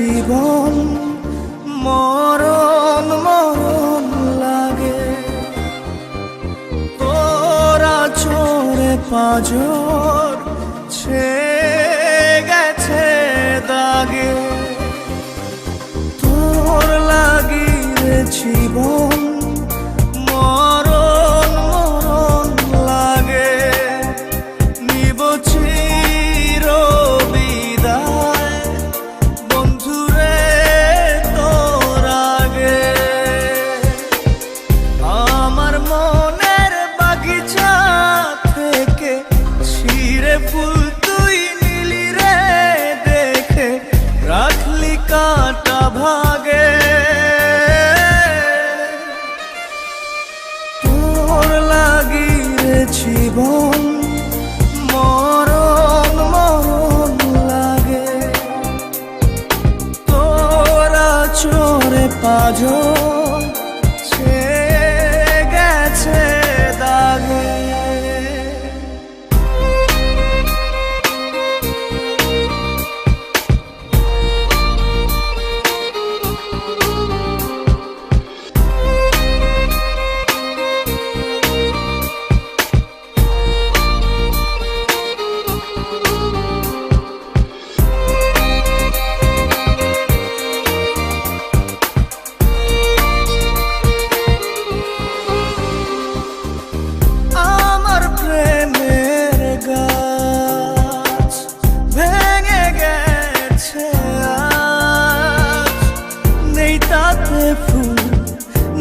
জীবন মরণ মরণ লাগে, তোরা চোরে পাজর ছে গেছে দাগে, তোর লাগি রে জীবন মরণ মরণ লাগে, নিব চির বিদায় বন্ধুরে তোর আগে। আমার মনের বাগিচা থেকে ছিঁড়ে ফুল তুই নিলি রে দেখে, রাখলি কাটা ভাগে, তোর লাগি রে জীবন মরণ মরণ লাগে, তোরা চোরে পাজর ছে গেছে দাগে।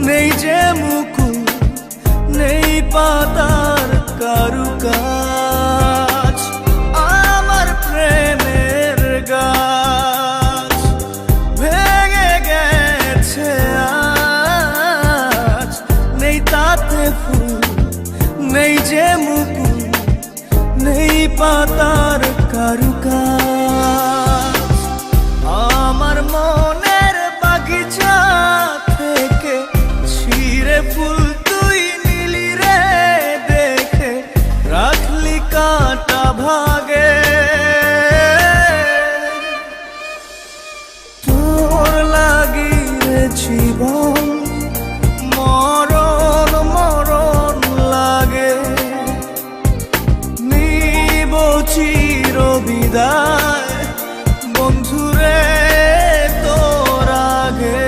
নেই যে মুকুল নেই পাতার কারুকাজ, আমার প্রেমের গাছ ভেঙে গেছে আজ, নেই তাতে ফুল নেই যে মুকুল নেই পাতার কারুকাজ। আমার মনের বাগিচা থেকে ছিঁড়ে ফুল তুই নিলি রে দেখে, রাখলি কাটা ভাগে, তোর লাগি রে জীবন মরণ মরণ লাগে, নিব চির বিদায় বন্ধুরে তোর আগে।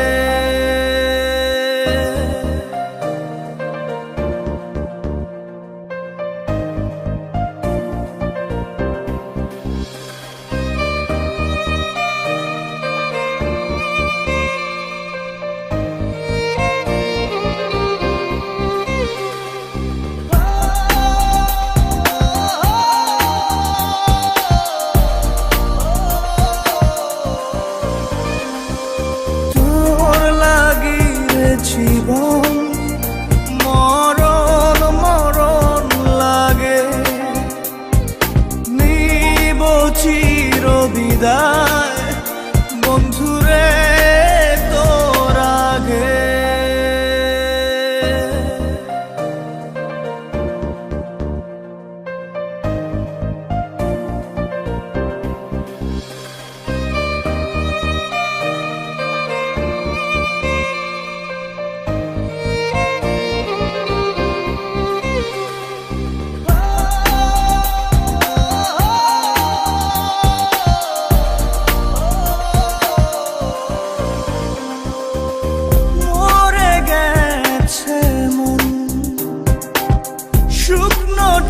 জীবন মরণ মরণ লাগে, নিব চির বিদায় বন্ধুরে তোর আগে।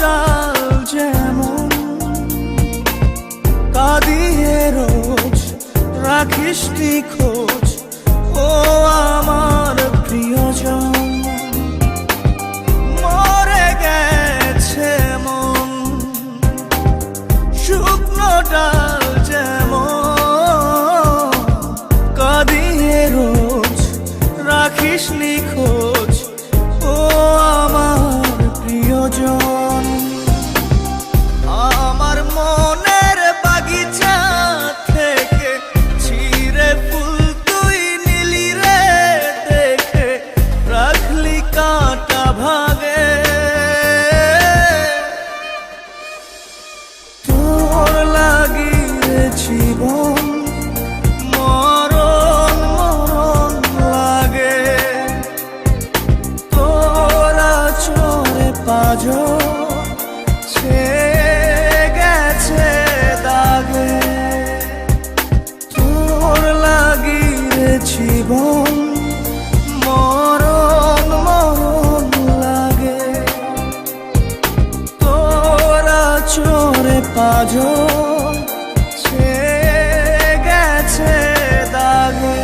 ডাল যেমন কাঁদিয়ে রোজ রাখিস নি খোঁজ, ও আমার প্রিয়জন মরে গেছে মন, শুকনো ডাল যেমন কাঁদিয়ে রোজ রাখিস নি খোঁজ, ও আমার প্রিয়জন। আমার মনের বাগিচা থেকে ছিঁড়ে ফুল তুই নিলি রে দেখে, জীবন মরণ মরণ লাগে। তোরা চোরে পাজন ছেয়ে গেছে দাগে।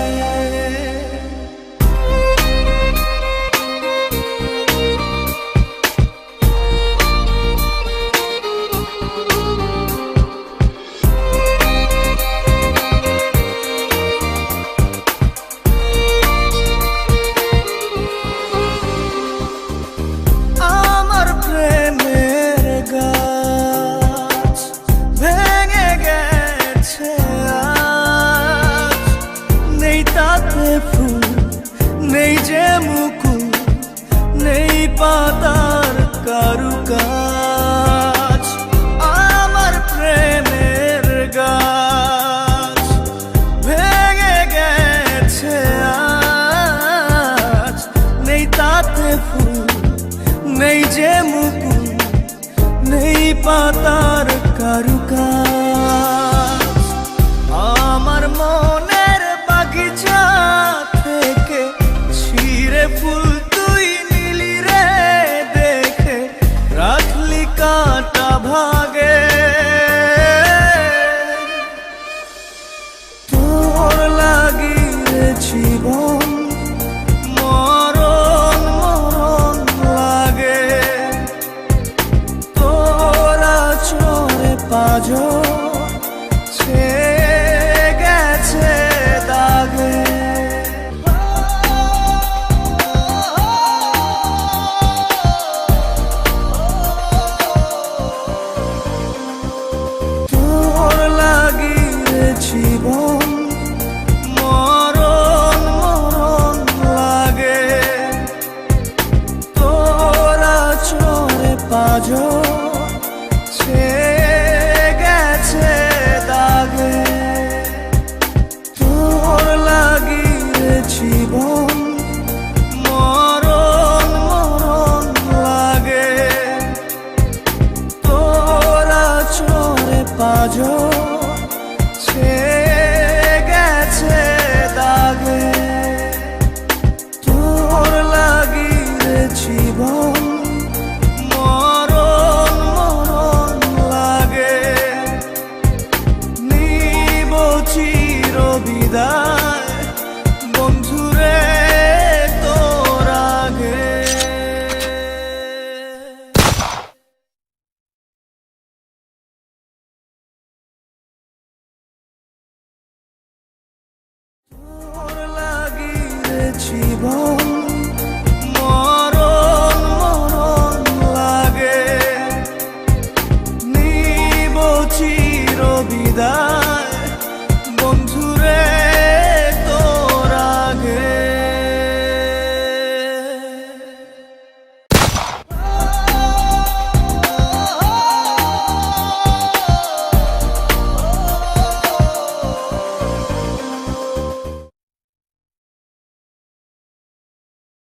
নেই যে মুকুল, নেই পাতার কারুকাজ। আমার প্রেমের গাছ ভেঙে গেছে আজ, নেই তাতে ফুল, নেই যে মুকুল, নেই পাতার কারুকাজ। আমার মনের বাগিচা থেকে ছিঁড়ে ফুল তুই নিলি রে দেখে, রাখলি কাঁটা ভাগে। তোর লাগিয়ে জীবন মরণ মরণ লাগে। তোরা চোরে পাজন ছেয়ে গেছে দাগে। তোর লাগিয়ে জীবন মরণ মরণ লাগে। তোরা চোরে পাজন ছেয়ে গেছে দাগে। তোর লাগিয়ে জীবন মরণ মরণ লাগে। তোরা চোরে পাজন ছেয়ে গেছে দাগে। তোর লাগিয়ে জীবন মরণ মরণ লাগে। নিব চির বিদায় বন্ধুরে তোর আগে। তোর লাগিয়ে জীবন